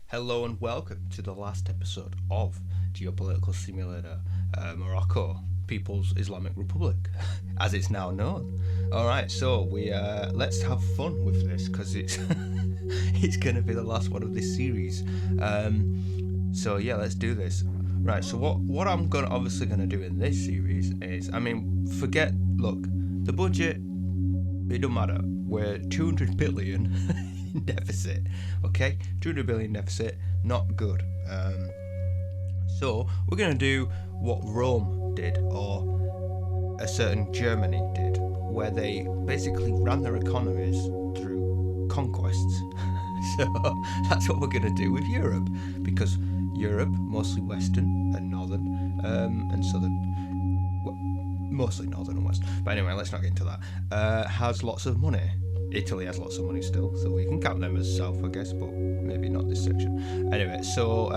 Hello and welcome to the last episode of Geopolitical Simulator Morocco, People's Islamic Republic, as it's now known. Alright, so we let's have fun with this, because it's it's going to be the last one of this series. So yeah, let's do this. Right, so what I'm obviously going to do in this series is, look, the budget, it don't matter. We're 200 billion in deficit, okay? 200 billion deficit, not good. So we're going to do what Rome did, or a certain Germany did, where they basically ran their economies through conquests. So that's what we're going to do with Europe, because Europe, mostly Western and Northern and Southern, well, mostly Northern and West, but anyway, let's not get into that, has lots of money. Italy has lots of money still, so we can count them as South, I guess, but maybe not this section. Anyway, so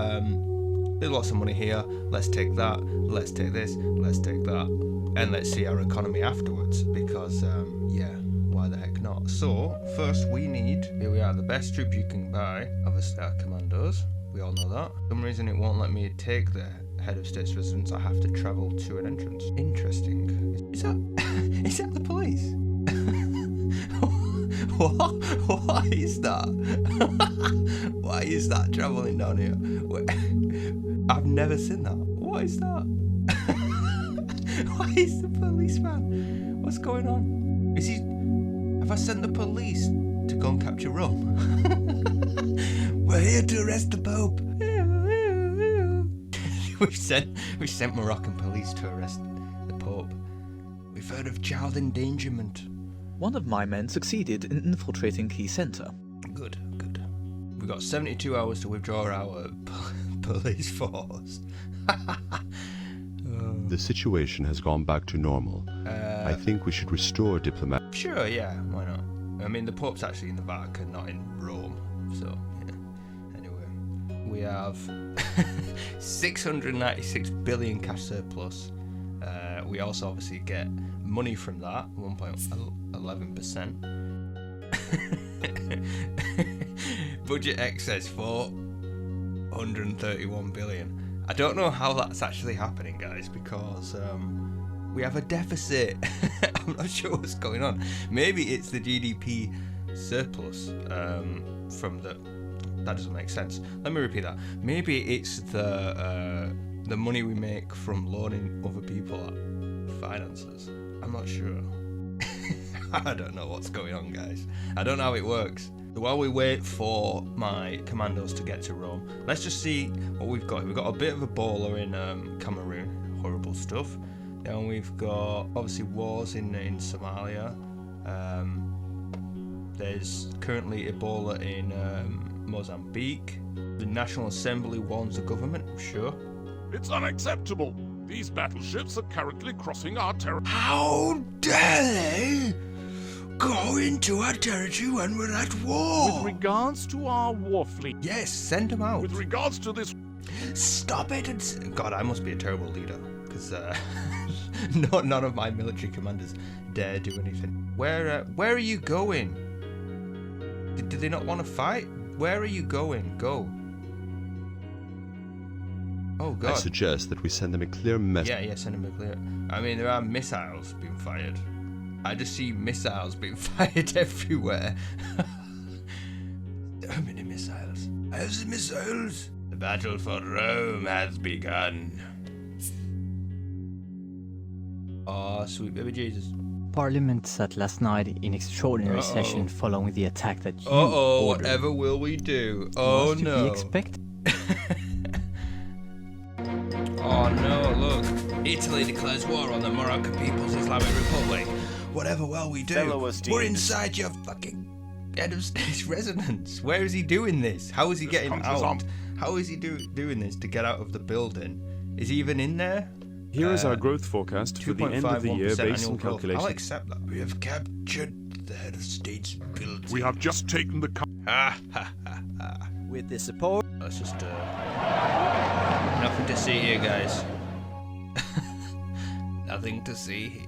there's lots of money here. Let's take that, let's take this, let's take that, and let's see our economy afterwards, because yeah, why the heck not? So first we need, here we are, the best troops you can buy, obviously our commandos. We all know that. For some reason it won't let me take the head of state's residence. I have to travel to an entrance. Interesting. Is that the police? What is that? Why is that travelling down here? I've never seen that. What is that? Why is the policeman? What's going on? Have I sent the police to go and capture Rome? We're here to arrest the Pope. We've sent Moroccan police to arrest the Pope. We've heard of child endangerment. One of my men succeeded in infiltrating Key Center. Good. We've got 72 hours to withdraw our police force. The situation has gone back to normal. I think we should restore diplomatic... Sure, yeah, why not? I mean, the Pope's actually in the Vatican, not in Rome, so, yeah. Anyway, we have 696 billion cash surplus. We also obviously get money from that, 1.11%. Budget excess for 131 billion. I don't know how that's actually happening, guys, because we have a deficit. I'm not sure what's going on. Maybe it's the GDP surplus from the... That doesn't make sense. Let me repeat that. Maybe it's the money we make from loaning other people finances. I'm not sure. I don't know what's going on, guys. I don't know how it works. While we wait for my commandos to get to Rome, let's just see what we've got. We've got a bit of Ebola in Cameroon. Horrible stuff. Then we've got, obviously, wars in Somalia. There's currently Ebola in Mozambique. The National Assembly warns the government, sure. It's unacceptable. These battleships are currently crossing our territory. How dare they go into our territory when we're at war? With regards to our war fleet. Yes, send them out. With regards to this... Stop it! God, I must be a terrible leader, because none of my military commanders dare do anything. Where are you going? Did they not want to fight? Where are you going? Go. Oh God. I suggest that we send them a clear message. Yeah, send them a clear... I mean, there are missiles being fired. I just see missiles being fired everywhere. So many missiles. How's the missiles? The battle for Rome has begun. Oh, sweet baby Jesus. Parliament sat last night in extraordinary session following the attack that you ordered. Whatever will we do? Oh Was to no. be expected. Oh no, look. Italy declares war on the Moroccan People's Islamic Republic. Whatever will we do? We're inside your fucking head of state's residence. Where is he doing this? How is he getting out? How is he doing this to get out of the building? Is he even in there? Here is our growth forecast for the end of the year based on calculations. I'll accept that. We have captured the head of state's building. We have just taken the... With the support... Let's just... Nothing to see here, guys. Nothing to see here.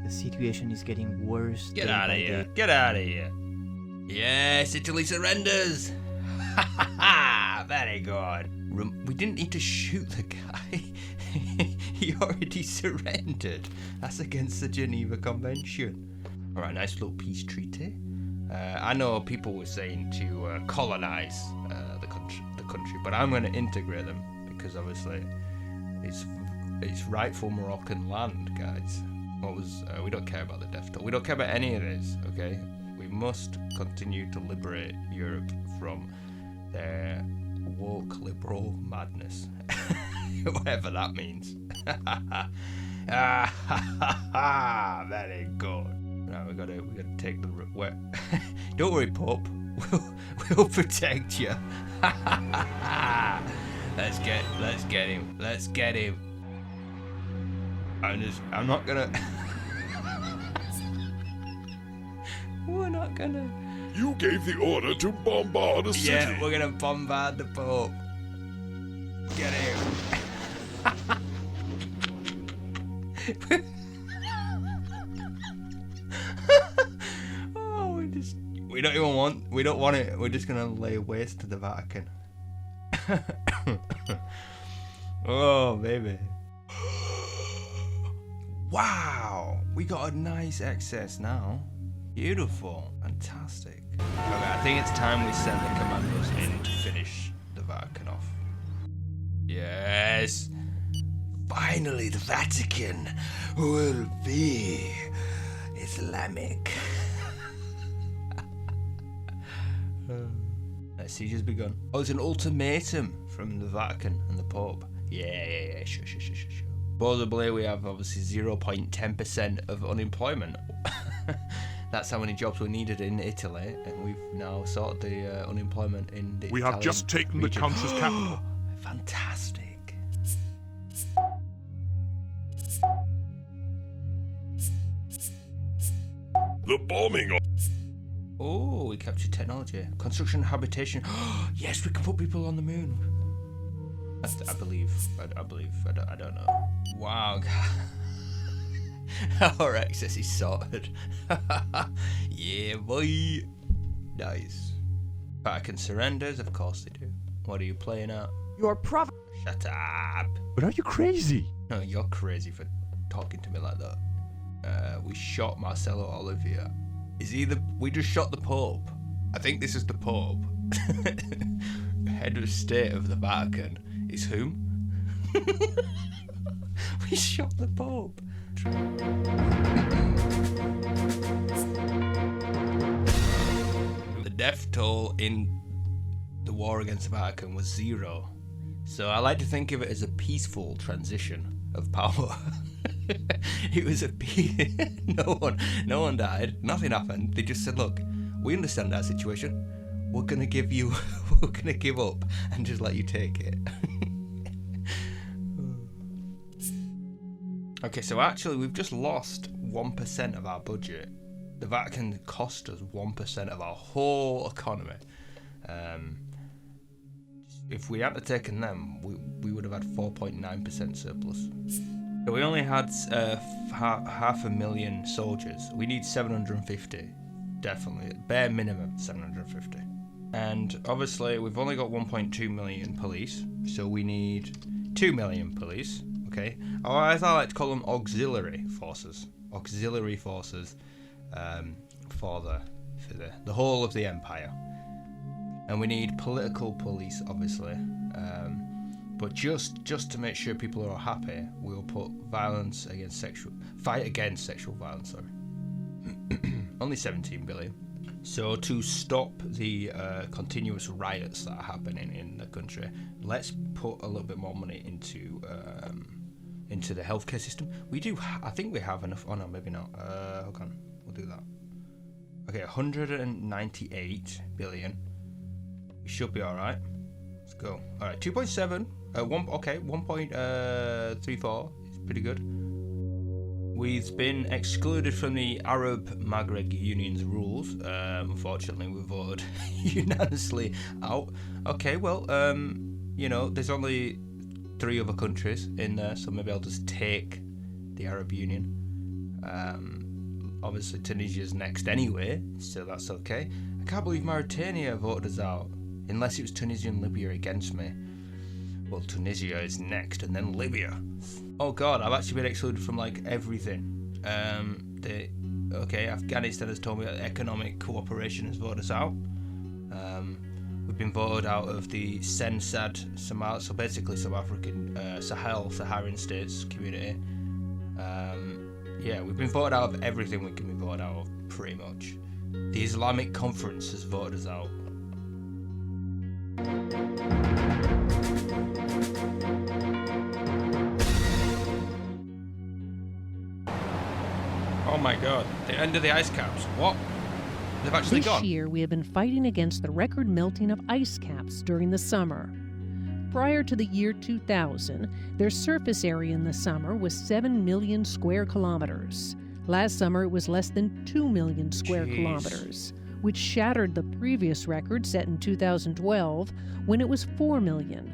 The situation is getting worse. Get day out of by here. day. Get out of here. Yes, Italy surrenders. god. We didn't need to shoot the guy. He already surrendered. That's against the Geneva Convention. Alright, nice little peace treaty. I know people were saying to colonize the country, but I'm going to integrate them because obviously it's rightful Moroccan land, guys. We don't care about the death toll. We don't care about any of this, okay? We must continue to liberate Europe from their woke liberal madness. Whatever that means. Very good. Right, we gotta take the where. Don't worry, Pope. We'll protect you. Let's get him. Let's get him. I'm not gonna. We're not gonna. You gave the order to bombard a city. Yeah, we're gonna bombard the Pope. Get him. Oh, we don't want it. We're just gonna lay waste to the Vatican. Oh, baby. Wow, we got a nice excess now. Beautiful, fantastic. Okay, I think it's time we send the commandos in to finish the Vatican off. Yes. Finally, the Vatican will be Islamic. The siege has begun. Oh, it's an ultimatum from the Vatican and the Pope. Yeah, sure. Supposedly, we have obviously 0.10% of unemployment. That's how many jobs were needed in Italy, and we've now sorted the unemployment in the We have just taken region. the country's capital. Fantastic. The bombing of... Oh, we captured technology. Construction and habitation. Yes, we can put people on the moon. I believe. I don't know. Wow. Our access is sorted. Yeah, boy. Nice. Vatican surrenders, of course they do. What are you playing at? Your prophet. Shut up. But are you crazy? No, you're crazy for talking to me like that. We shot Marcelo Olivier. We just shot the Pope. I think this is the Pope. Head of state of the Vatican is whom? We shot the Pope. The death toll in the war against the Vatican was 0. So I like to think of it as a peaceful transition of power. It was no one died, nothing happened. They just said, look, we understand our situation. We're gonna give up and just let you take it. Okay, so actually we've just lost 1% of our budget. The Vatican cost us 1% of our whole economy. If we hadn't taken them, we would have had 4.9% surplus. So we only had 500,000 soldiers. We need 750, definitely. Bare minimum 750. And obviously we've only got 1.2 million police, so we need 2 million police. Okay. Or as I like to call them, auxiliary forces. Auxiliary forces for the whole of the empire. And we need political police, obviously. But just to make sure people are happy, we'll put fight against sexual violence. Sorry. Only 17 billion. So to stop the continuous riots that are happening in the country, let's put a little bit more money into the healthcare system. We do. I think we have enough. Oh no, maybe not. Hold on. We'll do that. Okay, 198 billion. We should be all right. Let's go. All right, 2.7. 1.34 is pretty good. We've been excluded from the Arab Maghreb Union's rules. Unfortunately, we voted unanimously out. Okay, well, there's only 3 other countries in there, so maybe I'll just take the Arab Union. Obviously, Tunisia's next anyway, so that's okay. I can't believe Mauritania voted us out. Unless it was Tunisia and Libya against me. Well, Tunisia is next, and then Libya. Oh god, I've actually been excluded from like everything. Afghanistan has told me that economic cooperation has voted us out. We've been voted out of the Sensad Somal, so basically South African Saharan states community. We've been voted out of everything we can be voted out of, pretty much. The Islamic Conference has voted us out. Oh my god, the end of the ice caps. What? They've actually gone. This year, we have been fighting against the record melting of ice caps during the summer. Prior to the year 2000, their surface area in the summer was 7 million square kilometers. Last summer, it was less than 2 million square kilometers, which shattered the previous record set in 2012 when it was 4 million.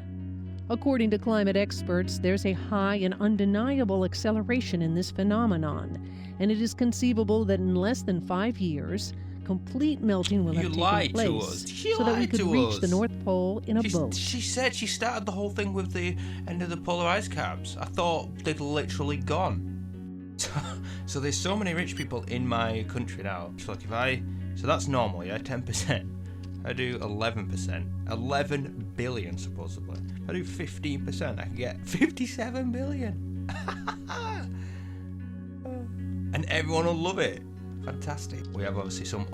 According to climate experts, there's a high and undeniable acceleration in this phenomenon, and it is conceivable that in less than 5 years, complete melting will have taken place so that we could reach the North Pole in a boat. She said she started the whole thing with the end of the polar ice caps. I thought they'd literally gone. So there's so many rich people in my country now. So that's normal, yeah, 10%. I do 11%. 11 billion, supposedly. If I do 15%, I can get 57 billion. And everyone will love it. Fantastic. We have obviously some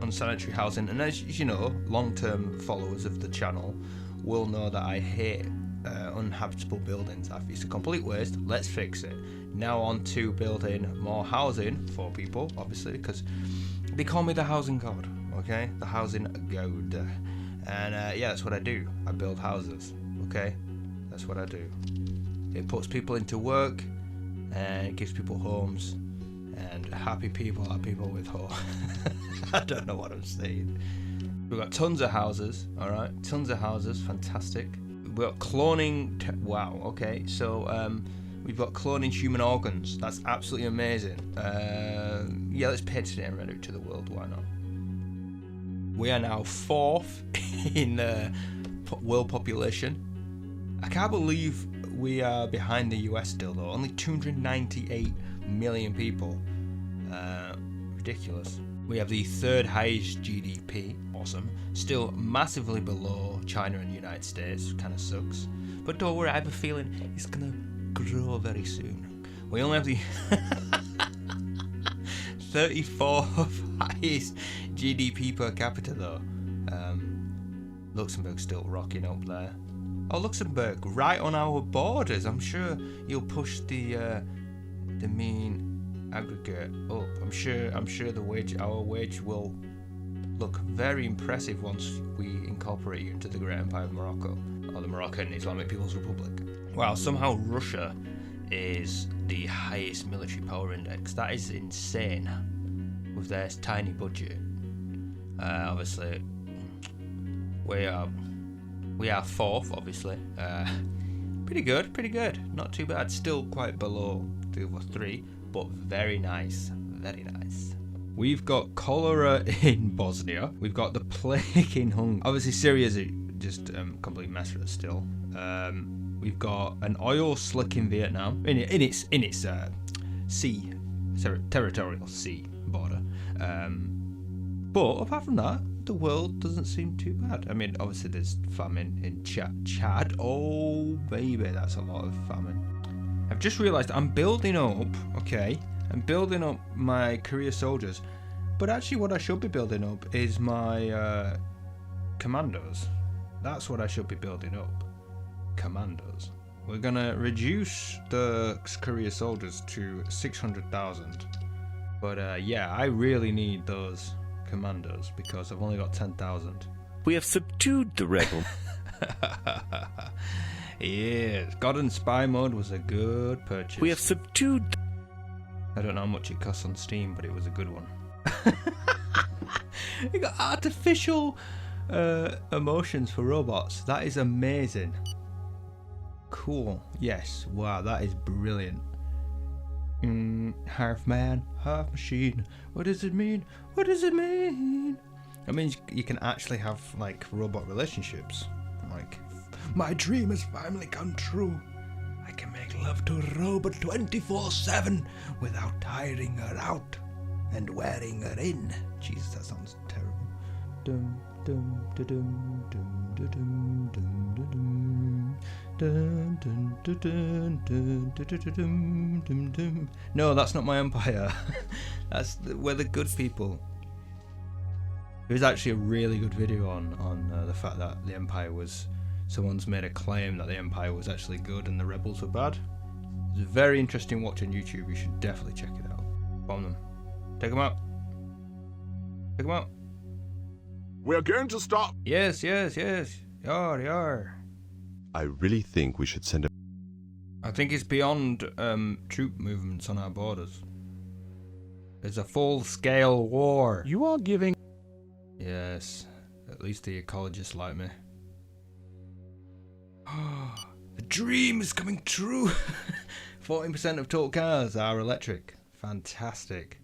unsanitary housing, and as you know, long-term followers of the channel will know that I hate uninhabitable buildings. I think it's a complete waste. Let's fix it. Now on to building more housing for people, obviously, because they call me the housing god, okay? The housing god. And that's what I do. I build houses, okay? That's what I do. It puts people into work, and it gives people homes. And happy people are people with hope. I don't know what I'm saying. We've got tons of houses, alright? Tons of houses, fantastic. We've got cloning. Wow, okay. So, we've got cloning human organs. That's absolutely amazing. Let's patent it and render it to the world. Why not? We are now 4th in world population. I can't believe we are behind the US still, though. Only 298 million people. Ridiculous. We have the 3rd highest GDP. Awesome. Still massively below China and the United States. Kind of sucks. But don't worry, I have a feeling it's gonna grow very soon. We only have the 34th highest GDP per capita, though. Luxembourg's still rocking up there. Oh, Luxembourg, right on our borders. I'm sure you'll push the mean aggregate up. I'm sure our wage will look very impressive once we incorporate you into the Great Empire of Morocco, or the Moroccan Islamic People's Republic. Wow, somehow Russia is the highest military power index. That is insane with their tiny budget. Obviously, we are 4th, obviously. Pretty good. Not too bad. Still quite below the other 3, but very nice. Very nice. We've got cholera in Bosnia. We've got the plague in Hungary. Obviously, Syria's just complete mess for us still. We've got an oil slick in Vietnam in its sea, territorial sea border. But apart from that, the world doesn't seem too bad. I mean, obviously there's famine in Chad. Oh baby, that's a lot of famine. I've just realised I'm building up my career soldiers, but actually what I should be building up is my commandos. That's what I should be building up. Commandos. We're gonna reduce the career soldiers to 600,000, but I really need those commandos because I've only got 10,000. We have subdued the rebel. Yes, God and Spy mode was a good purchase. We have subdued. I don't know how much it costs on Steam, but it was a good one. You got artificial emotions for robots. That is amazing. Cool. Yes. Wow, that is brilliant. Half man, half machine. What does it mean? What does it mean? That means you can actually have like robot relationships. Like, my dream has finally come true. I can make love to a robot 24/7 without tiring her out and wearing her in. Jesus, that sounds terrible. Dum dum dum dum dum dum dum dum dum dum dum dum dum dum dum. No, that's not my empire. We're the good people. There's actually a really good video on the fact that the empire was. Someone's made a claim that the empire was actually good and the rebels were bad. It's very interesting watch on YouTube. You should definitely check it out. Bomb them. Take them out. Take them out. We're going to stop. Yes. Yar. I really think we should send a... I think it's beyond troop movements on our borders. There's a full-scale war. You are giving... Yes. At least the ecologists like me. The dream is coming true. 14% of total cars are electric. Fantastic.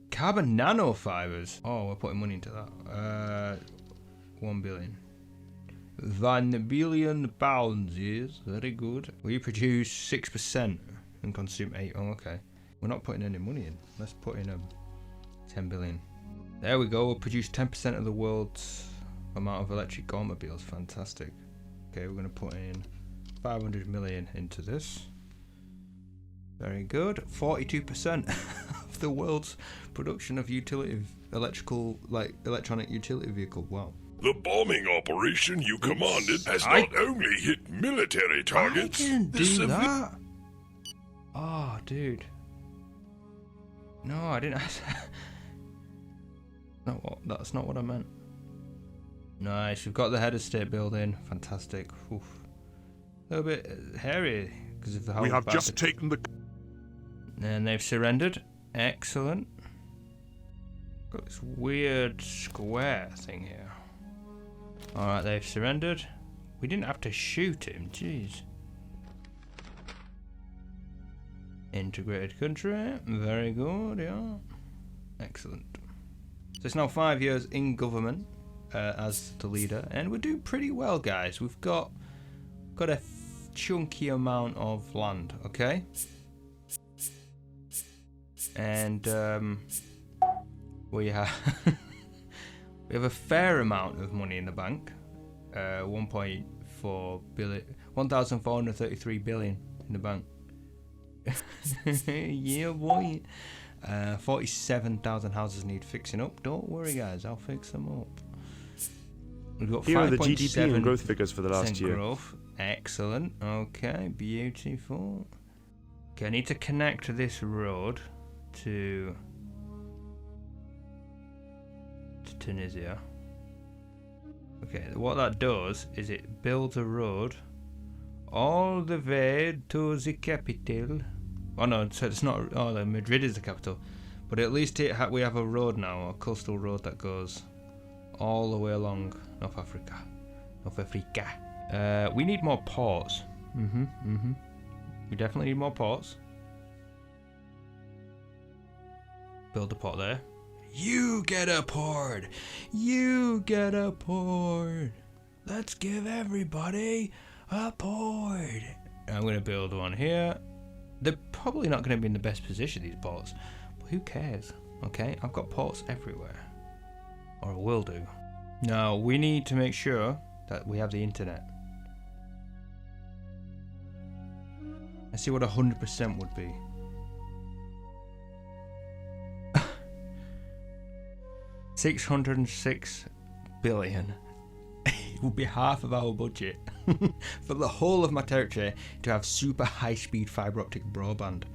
Carbon nanofibers. Oh, we're putting money into that. 1 billion. 1 billion pounds, yes. Very good. We produce 6% and consume 8. Oh, okay. We're not putting any money in. Let's put in 10 billion. There we go. We'll produce 10% of the world's amount of electric automobiles. Fantastic. Okay, we're going to put in 500 million into this. Very good. 42% of the world's production of electronic utility vehicle. Wow. The bombing operation you commanded has not only hit military targets. I didn't do that. Oh, dude. No, I didn't. That's not what I meant. Nice, we've got the head of state building. Fantastic. Oof. A little bit hairy because of the whole. We have just taken the. And they've surrendered. Excellent. Got this weird square thing here. Alright, they've surrendered. We didn't have to shoot him, jeez. Integrated country. Very good, yeah. Excellent. So it's now 5 years in government. As the leader, and we're doing pretty well, guys. We've got a chunky amount of land, okay, and we have we have a fair amount of money in the bank. 1.4 billion, 1,433 billion in the bank. Yeah, boy. 47,000 houses need fixing up. Don't worry, guys, I'll fix them up. We've got Here are the GDP and growth figures for the last year. Growth. Excellent. Okay, beautiful. Okay, I need to connect this road to Tunisia. Okay, what that does is it builds a road all the way to the capital. Oh no, so it's not. Oh, Madrid is the capital, but at least we have a road now, a coastal road that goes all the way along North Africa. We need more ports. We definitely need more ports. Build a port there. You get a port. You get a port. Let's give everybody a port. I'm going to build one here. They're probably not going to be in the best position, these ports, but who cares? Okay, I've got ports everywhere. Or I will do. Now, we need to make sure that we have the internet. Let's see what 100% would be. 606 billion. It would be half of our budget for the whole of my territory to have super high-speed fibre optic broadband,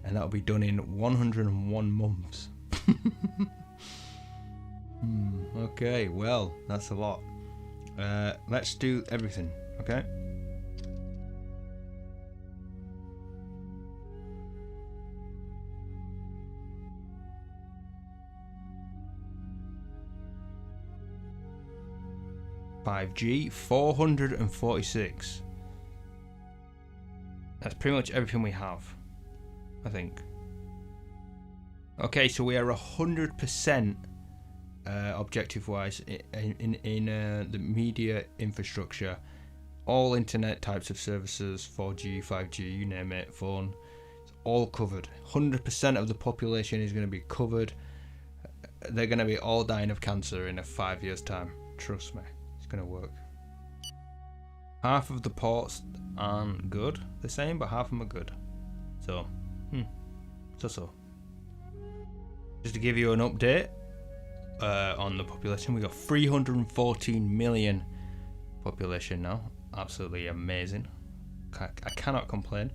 and that will be done in 101 months. Okay, well, that's a lot. Let's do everything, okay? .5G, 446. That's pretty much everything we have, I think. Okay, so we are 100% objective-wise, in the media infrastructure, all internet types of services, 4G, 5G, you name it, phone, it's all covered. 100% of the population is going to be covered. They're going to be all dying of cancer in 5 years' time. Trust me, it's going to work. Half of the ports aren't good, they're saying, but half of them are good. So, so. Just to give you an update on the population, we got 314 million population now. Absolutely amazing. I cannot complain.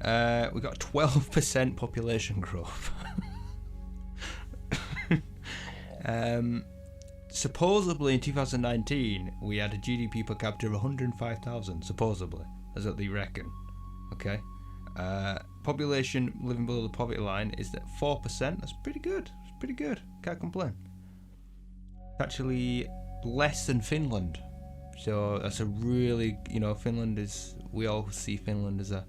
We got 12% population growth. Supposedly in 2019 we had a GDP per capita of 105,000. Supposedly, that's what they reckon. Okay. Population living below the poverty line is at 4%. That's pretty good. It's pretty good. Can't complain. It's actually less than Finland. So that's a really, Finland is, we all see Finland as a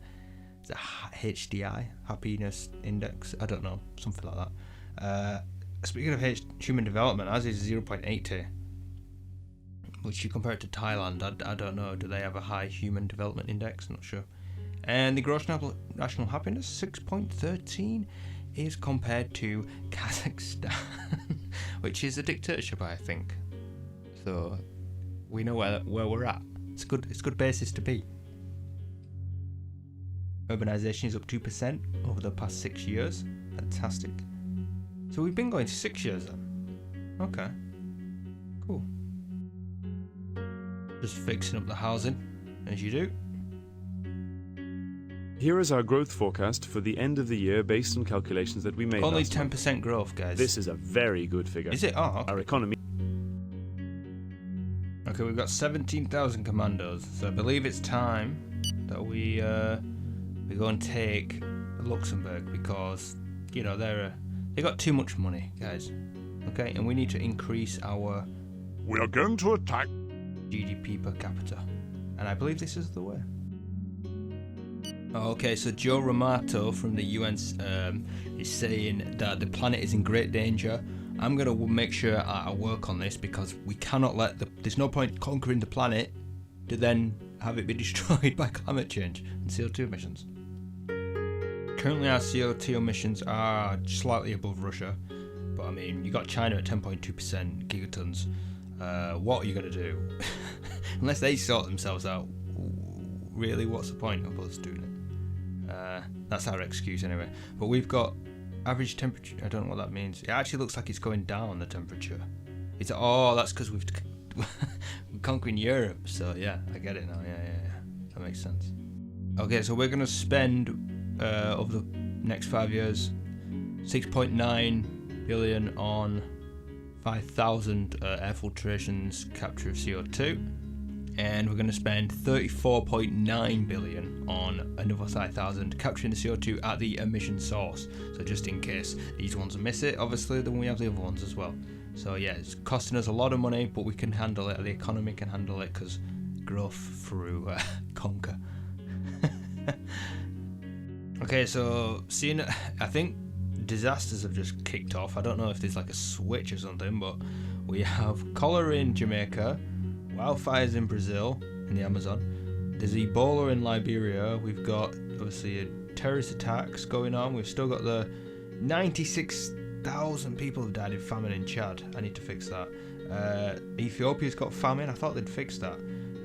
HDI, happiness index. I don't know, something like that. Speaking of human development, ours is 0.80, which you compare it to Thailand, I don't know, do they have a high human development index? I'm not sure. And the gross national happiness, 6.13, is compared to Kazakhstan, which is a dictatorship, I think. So we know where we're at. It's a good basis to be. Urbanisation is up 2% over the past 6 years. Fantastic. So we've been going to 6 years then. Okay. Cool. Just fixing up the housing, as you do. Here is our growth forecast for the end of the year based on calculations that we made Only last 10% month. growth, guys. This is a very good figure. Is it? Oh, okay. Our economy... Okay, we've got 17,000 commandos, so I believe it's time that we go and take Luxembourg because, they got too much money, guys. Okay, and we need to increase our We are going to attack. GDP per capita, and I believe this is the way. Okay, so Joe Ramato from the UN is saying that the planet is in great danger. I'm going to make sure I work on this because we cannot there's no point conquering the planet to then have it be destroyed by climate change and CO2 emissions. Currently our CO2 emissions are slightly above Russia, but I mean, you got China at 10.2% gigatons. What are you going to do? Unless they sort themselves out, really, what's the point of us doing it? That's our excuse anyway. But we've got average temperature. I don't know what that means. It actually looks like it's going down, the temperature. That's because we're conquering Europe. So yeah, I get it now. Yeah. That makes sense. Okay, so we're going to spend over the next 5 years 6.9 billion on 5,000 air filtrations, capture of CO2, and we're going to spend 34.9 billion on another 5,000 capturing the CO2 at the emission source. So just in case these ones miss it, obviously then we have the other ones as well. So yeah, it's costing us a lot of money, but we can handle it. The economy can handle it because growth through conquer. Okay, so I think disasters have just kicked off. I don't know if there's like a switch or something, but we have cholera in Jamaica, wildfires in Brazil, in the Amazon. There's Ebola in Liberia. We've got obviously terrorist attacks going on. We've still got the 96,000 people have died in famine in Chad. I need to fix that. Ethiopia's got famine. I thought they'd fix that.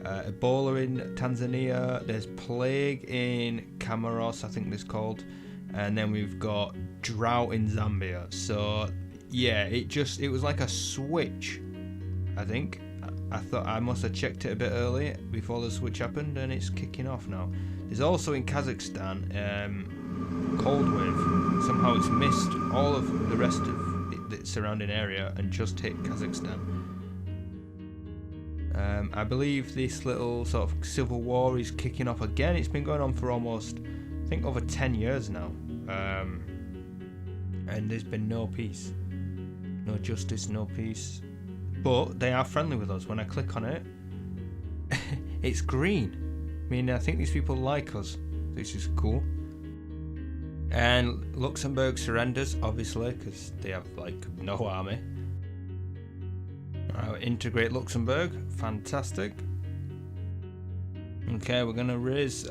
Ebola in Tanzania. There's plague in Comoros, I think it's called. And then we've got drought in Zambia. So yeah, it was like a switch, I think. I thought I must have checked it a bit early before the switch happened, and it's kicking off now. There's also in Kazakhstan cold wave. Somehow it's missed all of the rest of the surrounding area and just hit Kazakhstan. I believe this little sort of civil war is kicking off again. It's been going on for almost, I think, over 10 years now. And there's been no peace. No justice, no peace. But they are friendly with us. When I click on it, it's green. I mean, I think these people like us. This is cool. And Luxembourg surrenders, obviously, because they have, like, no army. integrate Luxembourg. Fantastic. Okay, we're going to raise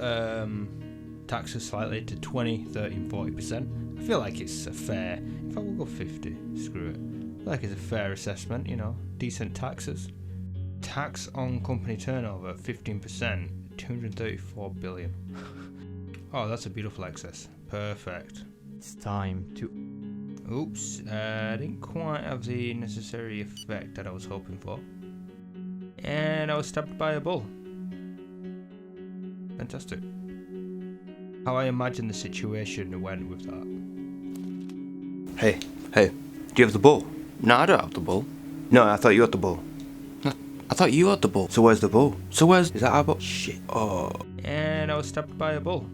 taxes slightly to 20, 30 and 40%. I feel like it's a fair... In fact, we'll go 50. Screw it. I feel like it's a fair assessment, you know. Decent taxes. Tax on company turnover, 15%. 234 billion. Oh, that's a beautiful excess. Perfect. It's time to... Oops, I didn't quite have the necessary effect that I was hoping for. And I was stabbed by a bull. Fantastic. How I imagine the situation went with that. Hey, do you have the bull? No, I don't have the bull. No, I thought you had the bull. I thought you had the bull. So where's the bull? Is that our bull? Shit. Oh. And I was stabbed by a bull.